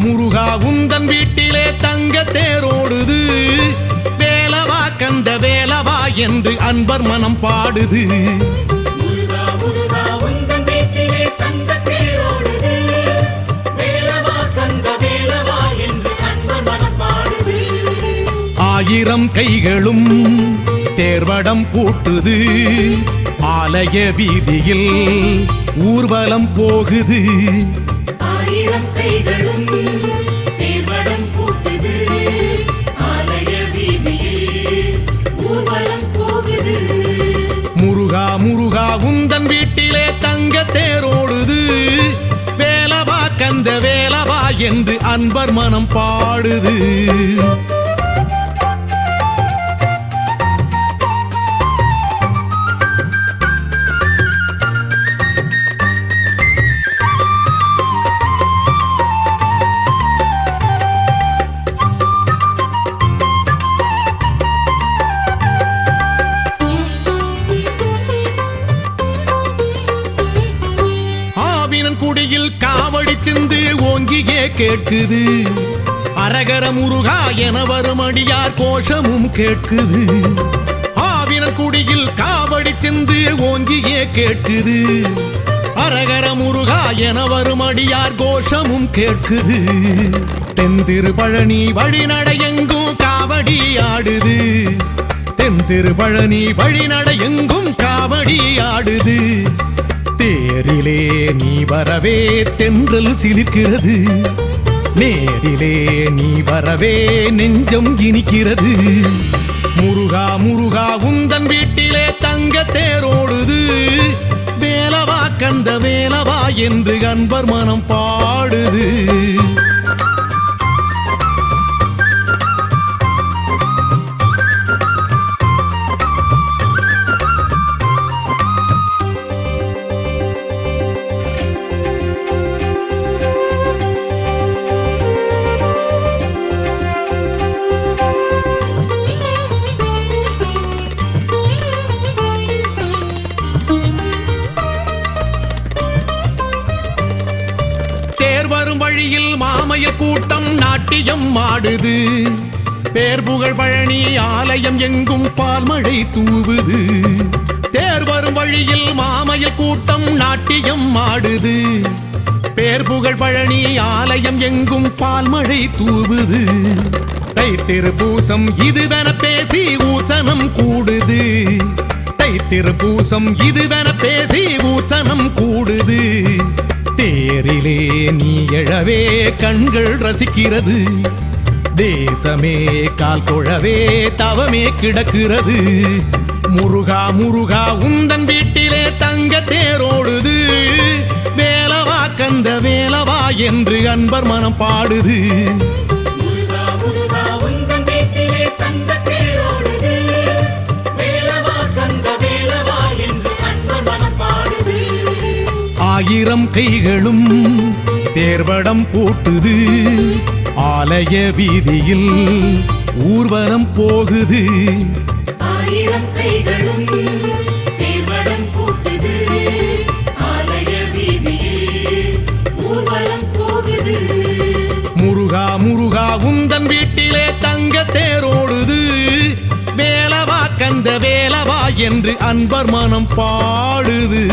முருகா உந்தன் வீட்டிலே தங்க தேரோடுது. வேலவா கந்த வேலவா என்று அன்பர் மனம் பாடுது. ஆயிரம் கைகளும் தேர்வடம் பூட்டுது. ஆலய வீதியில் ஊர்வலம் போகுது. ஆயிரம் கைகளும் தேர்வடம் பூட்டுது. ஆலய வீதியில் ஊர்வலம் போகுது. முருகா முருகா உந்தன் வீட்டிலே தங்க தேரோடுது. வேலவா கந்த வேலவா என்று அன்பர் மனம் பாடுது. குடியில் காவடி சிந்து ஓங்கியே கேட்குது. அரகர முருகா என வரும் அடியார் கோஷமும் கேட்குது. ஆவினன் குடியில் காவடி சிந்து ஓங்கியே கேட்குது. அரகர முருகா என வரும் அடியார் கோஷமும் கேட்குது. தென்திரு பழனி வழிநடையெங்கும் காவடி ஆடுது. தென்திரு பழனி வழிநடையெங்கும் காவடி ஆடுது. தேரிலே நீ வரவே தென்றல் சிலிர்க்கிறது. நேரிலே நீ வரவே நெஞ்சம் இனிக்கிறது. முருகா முருகா உந்தன் வீட்டிலே தங்க தேரோடுது. வேலவா கந்த வேலவா என்று அன்பர் மனம் பாடுது. வரும் வழியில் மாமய கூட்டம் நாட்டியம் ஆடுது. பேர் புகழ் பழனி ஆலயம் எங்கும் பால்மழை தூவுது. தேர் வரும் வழியில் மாமய கூட்டம் நாட்டியம் ஆடுது. பேர் புகழ் பழனி ஆலயம் எங்கும் பால்மழை தூவுது. தைத்திரு பூசம் இதுவென பேசி ஊசனம் கூடுது. தைத்திரு பூசம் இதுவென பேசி ஊசனம் கூடுது. தேரிலே நீ எழவே கண்கள் ரசிக்கிறது. தேசமே கால் தொழவே தவமே கிடக்கிறது. முருகா முருகா உந்தன் வீட்டிலே தங்க தேரோடுது. வேலவா கந்த வேலவா என்று அன்பர் மனம் பாடுது. ஆயிரம் கைகளும் தேர்வடம் பூட்டுது. ஆலய வீதியில் ஊர்வலம் போகுது. ஆயிரம் கைகளும் தேர்வடம் பூட்டுது. ஆலய வீதியில் ஊர்வலம் போகுது. முருகா முருகா உந்தன் வீட்டிலே தங்க தேரோடுது. வேலவா கந்த வேலவா என்று அன்பர் மனம் பாடுது.